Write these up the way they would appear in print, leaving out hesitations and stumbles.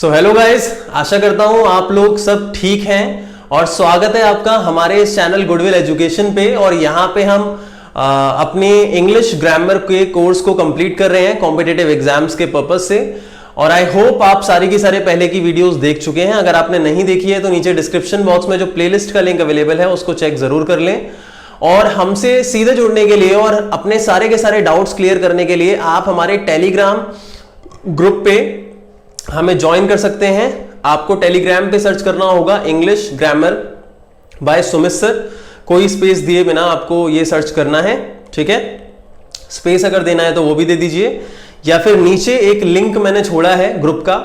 तो hello guys, आशा करता हूं आप लोग सब ठीक हैं और स्वागत है आपका हमारे इस चैनल गुडविल एजुकेशन पे। और यहां पे हम अपने इंग्लिश ग्रामर के कोर्स को कंप्लीट कर रहे हैं कॉम्पिटिटिव एग्जाम्स के पर्पस से। और आई होप आप सारी की सारे पहले की वीडियोस देख चुके हैं। अगर आपने नहीं देखी है तो नीचे डिस्क्रिप्शन बॉक्स में जो प्लेलिस्ट का लिंक अवेलेबल है उसको चेक जरूर कर लें। और हमसे सीधे जुड़ने के लिए और अपने सारे के सारे डाउट्स क्लियर करने के लिए आप हमारे टेलीग्राम ग्रुप पे हमें ज्वाइन कर सकते हैं। आपको टेलीग्राम पे सर्च करना होगा English grammar bye Sumit sir. कोई स्पेस दिए बिना आपको ये सर्च करना है, ठीक है। स्पेस अगर देना है तो वो भी दे दीजिए, या फिर नीचे एक लिंक मैंने छोड़ा है ग्रुप का,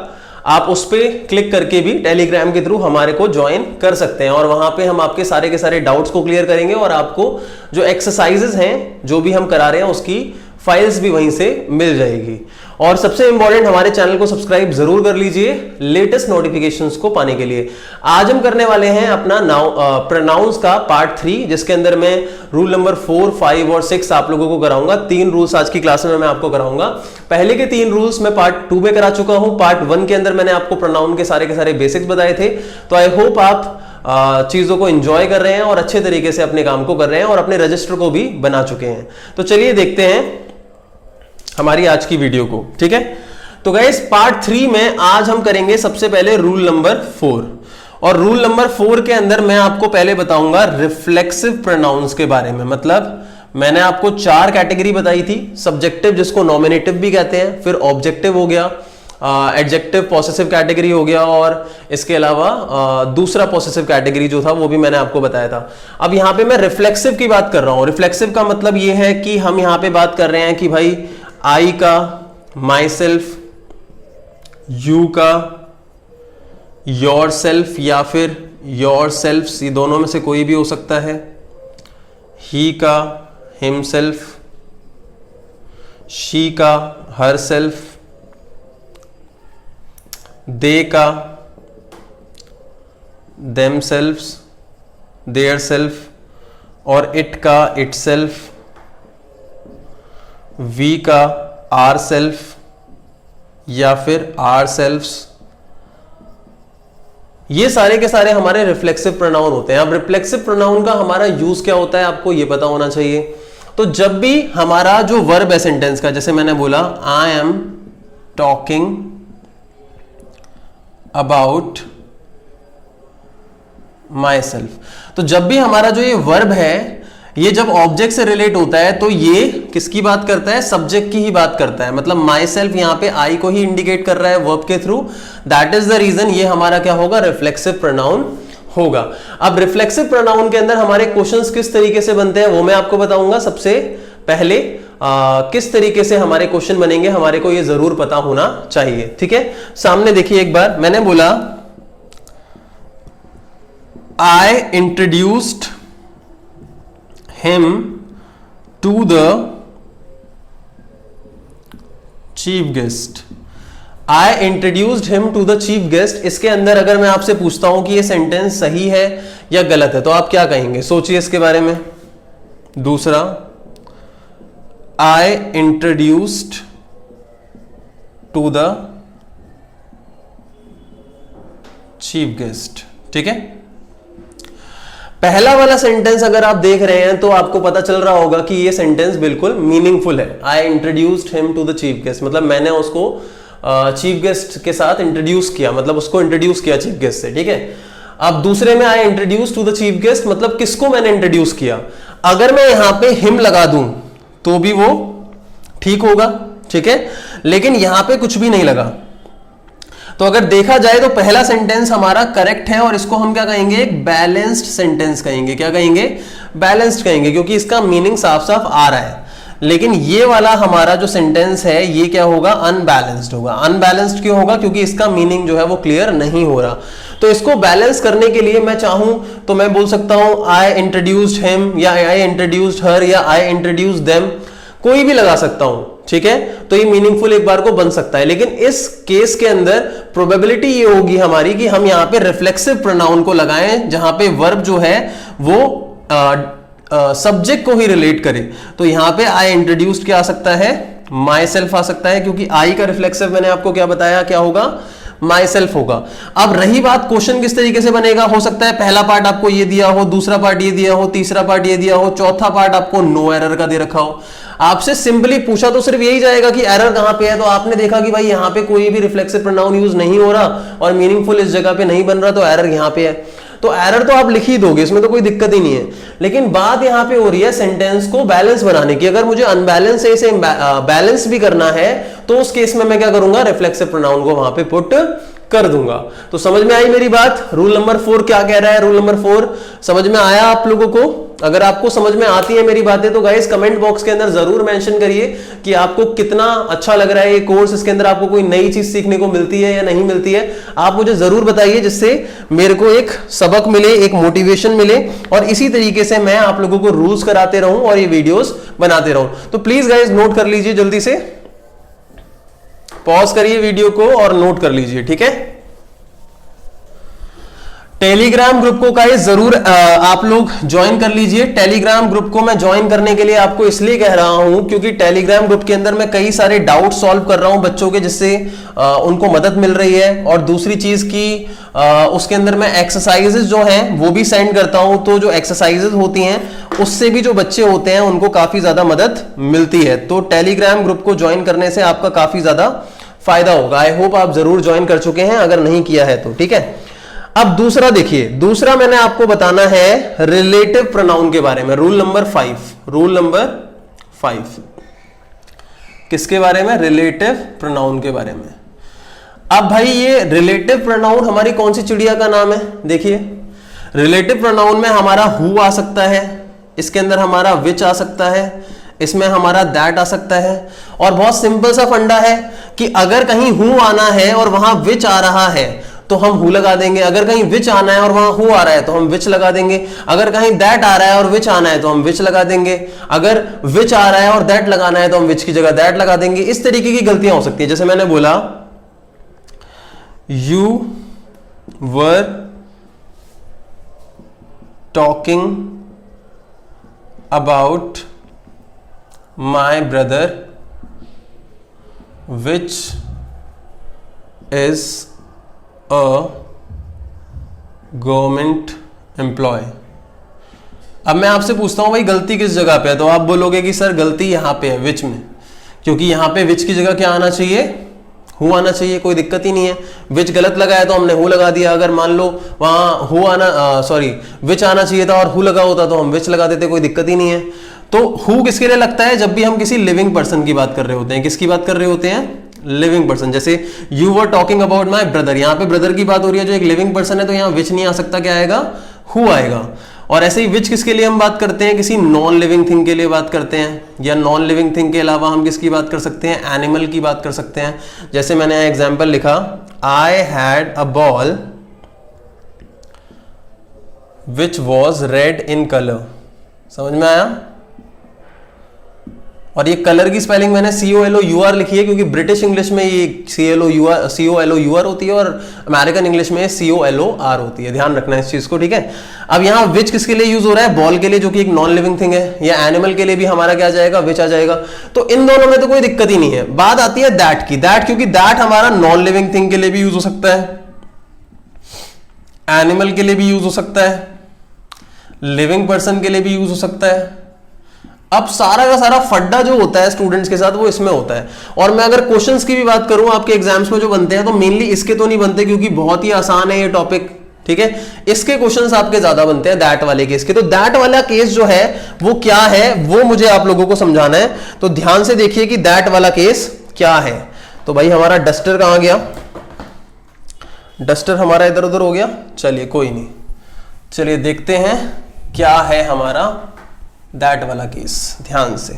आप उस पर क्लिक करके भी टेलीग्राम के थ्रू हमारे को ज्वाइन कर सकते हैं। और वहां पे हम आपके सारे के सारे डाउट्स को क्लियर करेंगे और आपको जो एक्सरसाइजेस हैं जो भी हम करा रहे हैं उसकी फाइल्स भी वहीं से मिल जाएगी। और सबसे इंपॉर्टेंट, हमारे चैनल को सब्सक्राइब जरूर कर लीजिए लेटेस्ट नोटिफिकेशंस को पाने के लिए। आज हम करने वाले हैं अपना प्रोनाउंस का पार्ट 3, जिसके अंदर मैं रूल नंबर 4, 5 और 6 आप लोगों को कराऊंगा। 3 रूल्स आज की क्लास में मैं आपको कराऊंगा। पहले के 3 रूल्स मैं पार्ट 2 में करा चुका हूं। पार्ट 1 के अंदर मैंने आपको प्रोनाउन के सारे बेसिक्स बताए थे। तो आई होप आप चीजों को एंजॉय कर रहे हैं और अच्छे तरीके से अपने काम को कर रहे हैं और अपने रजिस्टर को भी बना चुके हैं। तो चलिए देखते हैं हमारी आज की वीडियो को, ठीक है। तो गाइस, पार्ट 3 में आज हम करेंगे सबसे पहले रूल नंबर 4। और रूल नंबर 4 के अंदर मैं आपको पहले बताऊंगा रिफ्लेक्सिव प्रोनाउंस के बारे में। मतलब मैंने आपको 4 कैटेगरी बताई थी। सब्जेक्टिव, जिसको नॉमिनेटिव भी कहते हैं, फिर ऑब्जेक्टिव हो गया, एडजेक्टिव पॉसेसिव कैटेगरी हो गया, और इसके अलावा दूसरा पॉसेसिव कैटेगरी जो था वो भी मैंने आपको बताया था। अब यहां पे मैं रिफ्लेक्सिव की बात कर रहा हूं। रिफ्लेक्सिव का मतलब ये है कि हम यहां पे बात कर रहे हैं कि भाई आई का, माई सेल्फ, यू का, योर सेल्फ या फिर योर सेल्फ, ये दोनों में से कोई भी हो सकता है। ही का, हिम सेल्फ, शी का, हर सेल्फ, दे का, देम सेल्फ्स, देयर सेल्फ, और इट का, इट सेल्फ, वी का, आर सेल्फ या फिर आर सेल्फ्स। ये सारे के सारे हमारे रिफ्लेक्सिव प्रोनाउन होते हैं। अब रिफ्लेक्सिव प्रोनाउन का हमारा यूज क्या होता है आपको ये पता होना चाहिए। तो जब भी हमारा जो वर्ब है सेंटेंस का, जैसे मैंने बोला I am talking about my self, तो जब भी हमारा जो ये वर्ब है ये जब ऑब्जेक्ट से रिलेट होता है तो ये किसकी बात करता है? सब्जेक्ट की ही बात करता है। मतलब माई सेल्फ यहां पे आई को ही इंडिकेट कर रहा है वर्ब के थ्रू। दैट इज द रीजन ये हमारा क्या होगा? रिफ्लेक्सिव प्रोनाउन होगा। अब रिफ्लेक्सिव प्रोनाउन के अंदर हमारे क्वेश्चंस किस तरीके से बनते हैं वो मैं आपको बताऊंगा। सबसे पहले किस तरीके से हमारे क्वेश्चन बनेंगे हमारे को ये जरूर पता होना चाहिए, ठीक है। सामने देखिए एक बार, मैंने बोला आई introduced him to the chief guest. I introduced him to the chief guest. इसके अंदर अगर मैं आपसे पूछता हूं कि ये सेंटेंस सही है या गलत है तो आप क्या कहेंगे? सोचिए इसके बारे में। दूसरा, I introduced to the chief guest, ठीक है। पहला वाला सेंटेंस अगर आप देख रहे हैं तो आपको पता चल रहा होगा कि ये सेंटेंस बिल्कुल मीनिंगफुल है। I introduced him to the chief guest, मतलब मैंने उसको चीफ गेस्ट के साथ इंट्रोड्यूस किया, मतलब उसको इंट्रोड्यूस किया चीफ गेस्ट से, ठीक है। अब दूसरे में I introduce to the chief guest, मतलब किसको मैंने इंट्रोड्यूस किया। अगर मैं यहां पे हिम लगा दूं तो भी वो ठीक होगा, ठीक है, लेकिन यहां पे कुछ भी नहीं लगा। तो अगर देखा जाए तो पहला सेंटेंस हमारा करेक्ट है और इसको हम क्या कहेंगे? एक बैलेंस्ड सेंटेंस कहेंगे। क्या कहेंगे? बैलेंस्ड कहेंगे, क्योंकि इसका मीनिंग साफ साफ आ रहा है। लेकिन ये वाला हमारा जो सेंटेंस है ये क्या होगा? अनबैलेंस्ड होगा। अनबैलेंस्ड क्यों होगा? क्योंकि इसका मीनिंग जो है वो क्लियर नहीं हो रहा। तो इसको बैलेंस करने के लिए मैं चाहूं तो मैं बोल सकता हूं आई इंट्रोड्यूस्ड हिम, या आई इंट्रोड्यूस्ड हर, या आई इंट्रोड्यूस्ड देम, कोई भी लगा सकता हूं, ठीक है। तो ये मीनिंगफुल एक बार को बन सकता है। लेकिन इस केस के अंदर प्रोबेबिलिटी ये होगी हमारी कि हम यहां पे रिफ्लेक्सिव प्रोनाउन को लगाएं जहां पे वर्ब जो है वो सब्जेक्ट को ही रिलेट करे। तो यहां पे आई इंट्रोड्यूस्ड क्या आ सकता है? माई सेल्फ आ सकता है, क्योंकि आई का रिफ्लेक्सिव मैंने आपको क्या बताया क्या होगा? माई सेल्फ होगा। अब रही बात क्वेश्चन किस तरीके से बनेगा, हो सकता है पहला पार्ट आपको ये दिया हो, दूसरा पार्ट ये दिया हो, तीसरा पार्ट ये दिया हो, चौथा पार्ट आपको नो एरर का दे रखा हो। आपसे सिंपली पूछा तो सिर्फ यही जाएगा कि एरर कहां पे है, तो आपने देखा कि भाई यहां पे कोई भी रिफ्लेक्सिव प्रोनाउन यूज नहीं हो रहा और मीनिंगफुल इस जगह पे नहीं बन रहा, तो एरर यहां पे है। तो एरर तो आप लिख ही दोगे, इसमें तो कोई दिक्कत ही नहीं है। लेकिन बात यहां पे हो रही है सेंटेंस को बैलेंस बनाने की। अगर मुझे अनबैलेंस से इसे बैलेंस भी करना है तो उस केस में मैं क्या करूंगा, रिफ्लेक्सिव प्रोनाउन को वहां पे पुट कर दूंगा। तो समझ में आई मेरी बात। रूल नंबर 4 क्या कह रहा है, रूल नंबर 4 समझ में आया आप लोगों को? अगर आपको समझ में आती है मेरी बातें तो गाइस कमेंट बॉक्स के अंदर जरूर मेंशन करिए कि आपको कितना अच्छा लग रहा है ये कोर्स, इसके अंदर आपको कोई नई चीज सीखने को मिलती है या नहीं मिलती है। आप मुझे जरूर बताइए, जिससे मेरे को एक सबक मिले, एक मोटिवेशन मिले, और इसी तरीके से मैं आप लोगों को रूल्स कराते रहूं और ये वीडियोस बनाते रहूं। तो प्लीज गाइस नोट कर लीजिए, जल्दी से पॉज करिए वीडियो को और नोट कर लीजिए, ठीक है। टेलीग्राम ग्रुप को गाइस जरूर आप लोग ज्वाइन कर लीजिए। टेलीग्राम ग्रुप को मैं ज्वाइन करने के लिए आपको इसलिए कह रहा हूं क्योंकि टेलीग्राम ग्रुप के अंदर मैं कई सारे डाउट सॉल्व कर रहा हूं बच्चों के, जिससे उनको मदद मिल रही है। और दूसरी चीज की उसके अंदर मैं एक्सरसाइजेस जो हैं वो भी सेंड करता हूं, तो जो एक्सरसाइजेस होती हैं उससे भी जो बच्चे होते हैं उनको काफी ज्यादा मदद मिलती है। तो टेलीग्राम ग्रुप को ज्वाइन करने से आपका काफी ज्यादा फायदा होगा। आई होप आप जरूर ज्वाइन कर चुके हैं, अगर नहीं किया है तो, ठीक है। अब दूसरा देखिए, दूसरा मैंने आपको बताना है रिलेटिव प्रोनाउन के बारे में। रूल नंबर 5, रूल नंबर 5 किसके बारे में, रिलेटिव प्रोनाउन के बारे में। अब भाई ये रिलेटिव प्रोनाउन हमारी कौन सी चिड़िया का नाम है, देखिए रिलेटिव प्रोनाउन में हमारा हु आ सकता है, इसके अंदर हमारा विच आ सकता है, इसमें हमारा दैट आ सकता है। और बहुत सिंपल सा फंडा है कि अगर कहीं हु आना है और वहां विच आ रहा है तो हम हु लगा देंगे, अगर कहीं विच आना है और वहां हु आ रहा है तो हम विच लगा देंगे, अगर कहीं दैट आ रहा है और विच आना है तो हम विच लगा देंगे, अगर विच आ रहा है और दैट लगाना है तो हम विच की जगह दैट लगा देंगे। इस तरीके की गलतियां हो सकती है। जैसे मैंने बोला you were talking about my brother which is a government employ. अब मैं आपसे पूछता हूं भाई गलती किस जगह पे है, तो आप बोलोगे कि सर गलती यहां पे है विच में, क्योंकि यहां पे विच की जगह क्या आना चाहिए, हु आना चाहिए। कोई दिक्कत ही नहीं है, विच गलत लगाया तो हमने हु लगा दिया। अगर मान लो वहां हु आना विच आना चाहिए था और हु लगा होता तो हम विच लगा देते, कोई दिक्कत ही नहीं है। तो हु किसके लिए लगता है, जब भी हम किसी लिविंग पर्सन की बात कर रहे होते हैं। किसकी बात कर रहे होते हैं, लिविंग पर्सन। जैसे you were talking about my brother, यहां पे ब्रदर की बात हो रही है जो एक लिविंग पर्सन है, तो यहां विच नहीं आ सकता, क्या आएगा, हु आएगा। और ऐसे ही विच किसके लिए हम बात करते हैं, किसी नॉन लिविंग थिंग के लिए बात करते हैं, या नॉन लिविंग थिंग के अलावा हम किसकी बात कर सकते हैं, एनिमल की बात कर सकते हैं। जैसे मैंने एग्जाम्पल लिखा, I had a ball which was red in colour. समझ में आया? और ये कलर की स्पेलिंग मैंने COLOUR लिखी है क्योंकि ब्रिटिश इंग्लिश में ये COLOUR होती है और अमेरिकन इंग्लिश में COLOR होती है। ध्यान रखना इस चीज को, ठीक है। अब यहाँ विच किसके लिए यूज हो रहा है, बॉल के लिए जो कि एक नॉन लिविंग थिंग है, या एनिमल के लिए भी हमारा क्या आ जाएगा, विच आ जाएगा। तो इन दोनों में तो कोई दिक्कत ही नहीं है। बात आती है दैट की, दैट क्योंकि दैट हमारा नॉन लिविंग थिंग के लिए भी यूज हो सकता है, एनिमल के लिए भी यूज हो सकता है, लिविंग पर्सन के लिए भी यूज हो सकता है। अब सारा का सारा फड्डा जो होता है स्टूडेंट्स के साथ वो इसमें होता है। और मैं अगर क्वेश्चंस की भी बात करूं आपके एग्जाम्स में जो बनते हैं, तो मेनली इसके तो नहीं बनते क्योंकि बहुत ही आसान है ये टॉपिक, ठीक है। इसके क्वेश्चंस आपके ज्यादा बनते हैं दैट वाले केस के। तो दैट वाला केस जो है वो क्या है वो मुझे आप लोगों को समझाना है। तो ध्यान से देखिए कि दैट वाला केस क्या है। तो भाई हमारा डस्टर कहां गया, डस्टर हमारा इधर उधर हो गया, चलिए कोई नहीं, चलिए देखते हैं क्या है हमारा दैट वाला केस, ध्यान से,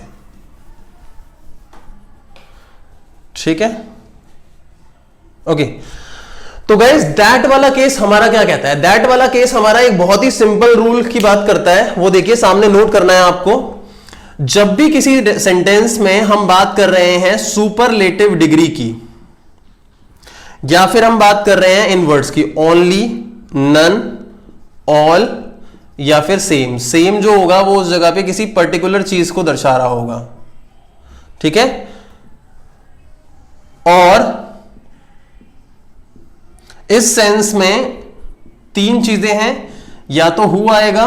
ठीक है। ओके, तो गाइस दैट वाला केस हमारा क्या कहता है, दैट वाला केस हमारा एक बहुत ही सिंपल रूल की बात करता है। वो देखिए सामने नोट करना है आपको। जब भी किसी सेंटेंस में हम बात कर रहे हैं सुपरलेटिव डिग्री की, या फिर हम बात कर रहे हैं इन वर्ड्स की, ओनली, नन, ऑल या फिर सेम, सेम जो होगा वो उस जगह पे किसी पर्टिकुलर चीज को दर्शा रहा होगा, ठीक है। और इस सेंस में तीन चीजें हैं, या तो हु आएगा,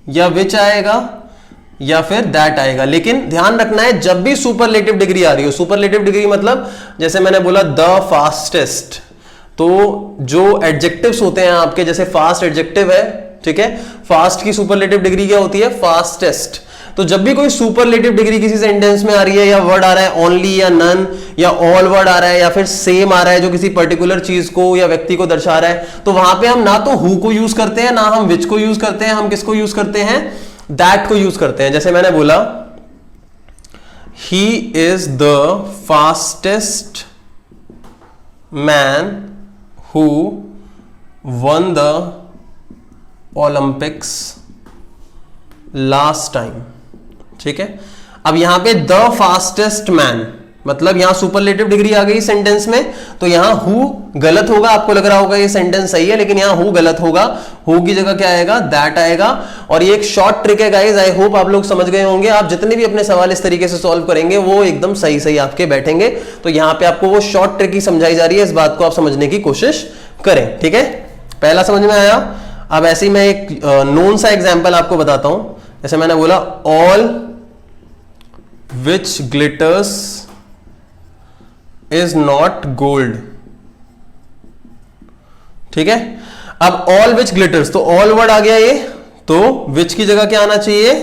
या विच आएगा, या फिर दैट आएगा। लेकिन ध्यान रखना है जब भी सुपरलेटिव डिग्री आ रही हो, सुपरलेटिव डिग्री मतलब जैसे मैंने बोला द फास्टेस्ट, तो जो एडजेक्टिव्स होते हैं आपके, जैसे फास्ट एडजेक्टिव है, ठीक है, फास्ट की सुपरलेटिव डिग्री क्या होती है? फास्टेस्ट। तो जब भी कोई सुपरलेटिव डिग्री किसी सेंटेंस में आ रही है, या वर्ड आ रहा है ओनली या नन या ऑल वर्ड आ रहा है, या फिर सेम आ रहा है जो किसी पर्टिकुलर चीज को या व्यक्ति को दर्शा रहा है, तो वहां पे हम ना तो हु को यूज करते हैं, ना हम विच को यूज करते हैं, हम किसको यूज करते हैं? दैट को यूज करते हैं। जैसे मैंने बोला he is the fastest man who one the Olympics last time, ठीक है। अब यहां पे द फास्टेस्ट मैन मतलब यहां सुपरलेटिव डिग्री आ गई सेंटेंस में, तो यहां हु गलत होगा। आपको लग रहा होगा ये सेंटेंस सही है, लेकिन यहां हु गलत होगा। हु की जगह क्या आएगा? दैट आएगा। और ये एक शॉर्ट ट्रिक है गाइस, आई होप आप लोग समझ गए होंगे। आप जितने भी अपने सवाल इस तरीके से सॉल्व करेंगे वो एकदम सही सही आपके बैठेंगे। तो यहां पे आपको वो शॉर्ट ट्रिक ही समझाई जा रही है, इस बात को आप समझने की कोशिश करें, ठीक है। पहला समझ में आया। अब ऐसे ही मैं एक नोन सा एग्जाम्पल आपको बताता हूं। जैसे मैंने बोला all which glitters is not gold, ठीक है। अब ऑल विच ग्लिटर्स, तो ऑल वर्ड आ गया ये, तो विच की जगह क्या आना चाहिए?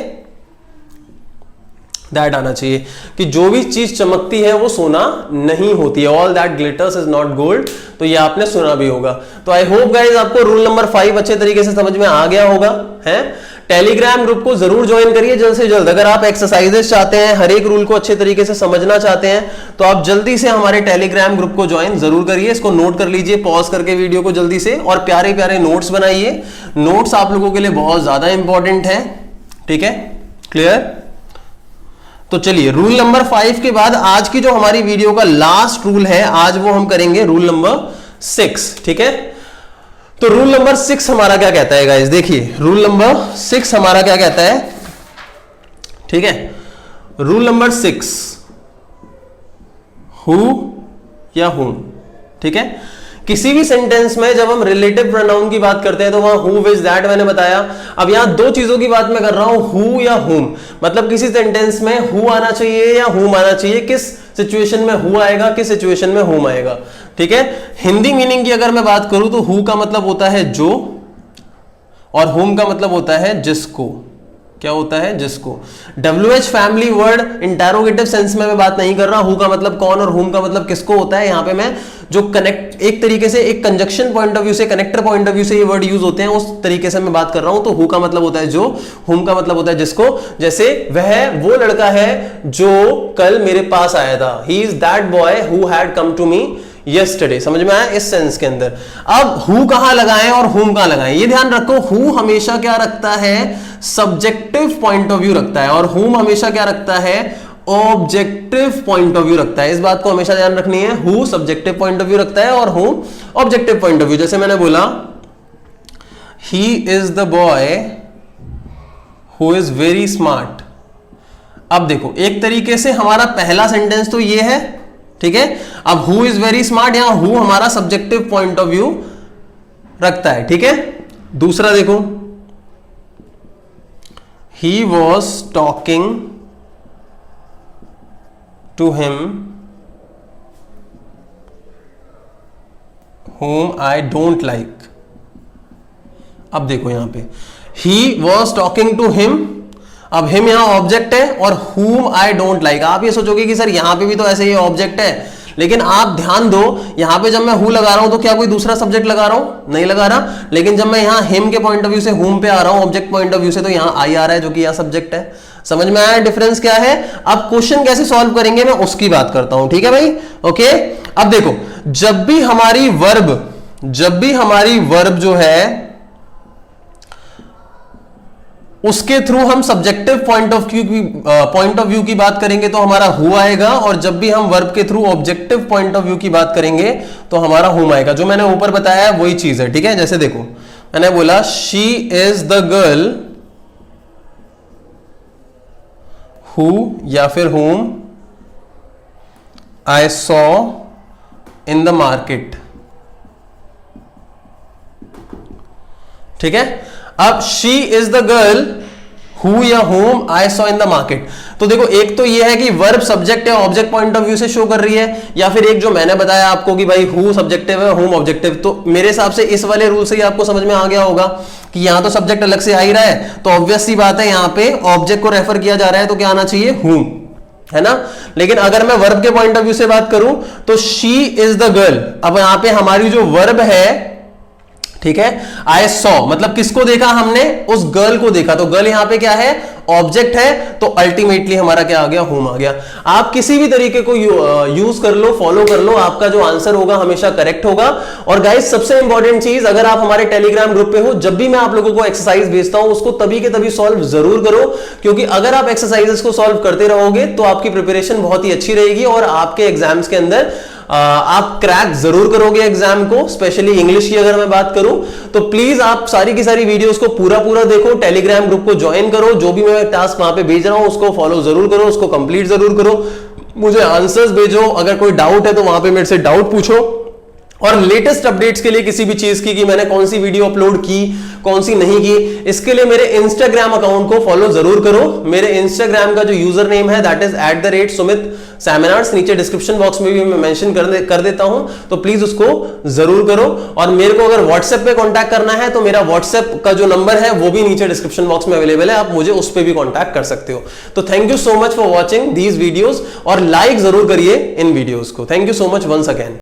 दैट आना चाहिए, कि जो भी चीज चमकती है वो सोना नहीं होती है। All that glitters is not gold, तो ये आपने सुना भी होगा। तो आई होप गाइज आपको रूल नंबर 5 अच्छे तरीके से समझ में आ गया होगा, है। टेलीग्राम ग्रुप को जरूर ज्वाइन करिए जल्द से जल्द। अगर आप एक्सरसाइजेस चाहते हैं, हर एक रूल को अच्छे तरीके से समझना चाहते हैं, तो आप जल्दी से हमारे टेलीग्राम ग्रुप को ज्वाइन जरूर करिए। इसको नोट कर लीजिए, पॉज करके वीडियो को जल्दी से, और प्यारे प्यारे नोट्स बनाइए। नोट्स आप लोगों के लिए बहुत ज्यादा इंपॉर्टेंट है, ठीक है, क्लियर। तो चलिए रूल नंबर 5 के बाद आज की जो हमारी वीडियो का लास्ट रूल है, आज वो हम करेंगे रूल नंबर 6, ठीक है। तो रूल नंबर 6 हमारा क्या कहता है गाइस? देखिए रूल नंबर 6 हमारा क्या कहता है, ठीक है। रूल नंबर 6 हु या हुम, ठीक है। किसी भी सेंटेंस में जब हम रिलेटिव प्रोनाउन की बात करते हैं तो वहां हु विच दैट मैंने बताया। अब यहां दो चीजों की बात मैं कर रहा हूं, हु या हुम, मतलब किसी सेंटेंस में हु आना चाहिए या हुम आना चाहिए। किस सिचुएशन में हु आएगा, किस सिचुएशन में हुम आएगा, ठीक है। हिंदी मीनिंग की अगर मैं बात करूं तो हु का मतलब होता है जो, और हुम का मतलब होता है जिसको। क्या होता है? जिसको। WH family word interrogative sense में मैं बात नहीं कर रहा। हु का मतलब कौन और हुम का मतलब किसको होता है। यहां पे मैं जो कनेक्ट, एक तरीके से एक कंजक्शन पॉइंट ऑफ व्यू से, कनेक्टर पॉइंट ऑफ व्यू से ये वर्ड यूज होते हैं, उस तरीके से मैं बात कर रहा हूं। तो हु का मतलब होता है जो, हुम का मतलब होता है जिसको। जैसे वह वो लड़का है जो कल मेरे पास आया था, he is that boy who had come to me yesterday. समझ में आया इस सेंस के अंदर। अब हु कहां लगाएं और हुम कहां लगाएं, ये ध्यान रखो। हु हमेशा क्या रखता है? सब्जेक्टिव पॉइंट ऑफ व्यू रखता है, और हुम हमेशा क्या रखता है? ऑब्जेक्टिव पॉइंट ऑफ व्यू रखता है। इस बात को हमेशा ध्यान रखनी है। Who subjective point of view रखता है और हुम ऑब्जेक्टिव पॉइंट ऑफ व्यू। जैसे मैंने बोला he is the boy who is very smart. अब देखो एक तरीके से हमारा पहला सेंटेंस तो ये है, ठीक है। अब हु इज वेरी स्मार्ट, यहां हु हमारा सब्जेक्टिव पॉइंट ऑफ व्यू रखता है, ठीक है। दूसरा देखो, he was talking to him whom I don't like। अब देखो यहां पे he was talking to him, अब him यहां ऑब्जेक्ट है और whom I don't like। आप ये सोचोगे कि सर यहां पे भी तो ऐसे ही ऑब्जेक्ट है, लेकिन आप ध्यान दो यहां पे जब मैं who लगा रहा हूं तो क्या कोई दूसरा सब्जेक्ट लगा रहा हूं? नहीं लगा रहा। लेकिन जब मैं यहां him के पॉइंट ऑफ व्यू से whom पे आ रहा हूं, ऑब्जेक्ट पॉइंट ऑफ व्यू से, तो यहां I आ रहा है जो कि यहां सब्जेक्ट है। समझ में आया डिफरेंस क्या है? अब क्वेश्चन कैसे सॉल्व करेंगे मैं उसकी बात करता हूं, ठीक है भाई। ओके, अब देखो जब भी हमारी वर्ब जो है उसके थ्रू हम सब्जेक्टिव पॉइंट ऑफ व्यू की बात करेंगे तो हमारा हु आएगा, और जब भी हम वर्ब के through objective point of view की बात करेंगे तो हमारा हुम आएगा। जो मैंने ऊपर बताया वही चीज है, ठीक है। जैसे देखो मैंने बोला she is the girl who या फिर whom I saw in the market. ठीक है। अब she is the girl who या whom I saw in the market. तो देखो एक तो ये है कि वर्ब सब्जेक्ट है ऑब्जेक्ट पॉइंट ऑफ व्यू से शो कर रही है, या फिर एक जो मैंने बताया आपको कि भाई हु सब्जेक्टिव है होम ऑब्जेक्टिव। तो मेरे हिसाब से इस वाले रूल से ही आपको समझ में आ गया होगा कि यहां तो सब्जेक्ट अलग से आ ही रहा है, तो ऑब्वियस सी बात है यहां पे ऑब्जेक्ट को रेफर किया जा रहा है, तो क्या आना चाहिए हुम, है ना। लेकिन अगर मैं वर्ब के पॉइंट ऑफ व्यू से बात करूं तो शी इज द गर्ल। अब यहां पे हमारी जो वर्ब है, ठीक है, आई सॉ मतलब किसको देखा हमने, उस गर्ल को देखा, तो गर्ल यहां पे क्या है, ऑब्जेक्ट है, तो अल्टीमेटली हमारा क्या आ गया, होम आ गया। आप किसी भी तरीके को यूज कर लो, फॉलो कर लो, आपका जो आंसर होगा हमेशा करेक्ट होगा। और गाइस सबसे इंपॉर्टेंट चीज, अगर आप हमारे टेलीग्राम ग्रुप पे हो, जब भी मैं आप लोगों को एक्सरसाइज भेजता हूं उसको तभी के तभी सॉल्व जरूर करो, क्योंकि अगर आप एक्सरसाइजेस को सॉल्व करते रहोगे तो आपकी प्रिपरेशन बहुत ही अच्छी रहेगी और आपके एग्जाम्स के अंदर आप क्रैक जरूर करोगे एग्जाम को। स्पेशली इंग्लिश की अगर मैं बात करूं तो प्लीज आप सारी की सारी वीडियोस को पूरा देखो, टेलीग्राम ग्रुप को ज्वाइन करो, जो भी मैं टास्क वहां पे भेज रहा हूं उसको फॉलो जरूर करो, उसको कंप्लीट जरूर करो, मुझे आंसर्स भेजो, अगर कोई डाउट है तो वहां पे मेरे से डाउट पूछो। और लेटेस्ट अपडेट्स के लिए किसी भी चीज की कि मैंने कौन सी वीडियो अपलोड की कौन सी नहीं की, इसके लिए मेरे इंस्टाग्राम अकाउंट को फॉलो जरूर करो। मेरे इंस्टाग्राम का जो यूजर नेम है दैट इज @Sumit Seminars, नीचे डिस्क्रिप्शन बॉक्स में भी मैं मेंशन कर देता हूं, तो प्लीज उसको जरूर करो। और मेरे को अगर व्हाट्सएप पे कांटेक्ट करना है तो मेरा व्हाट्सएप का जो नंबर है वो भी नीचे डिस्क्रिप्शन बॉक्स में अवेलेबल है, आप मुझे उस पर भी कांटेक्ट कर सकते हो। तो thank you so much for watching these videos और लाइक जरूर करिए इन वीडियोस को। Thank you so much once again.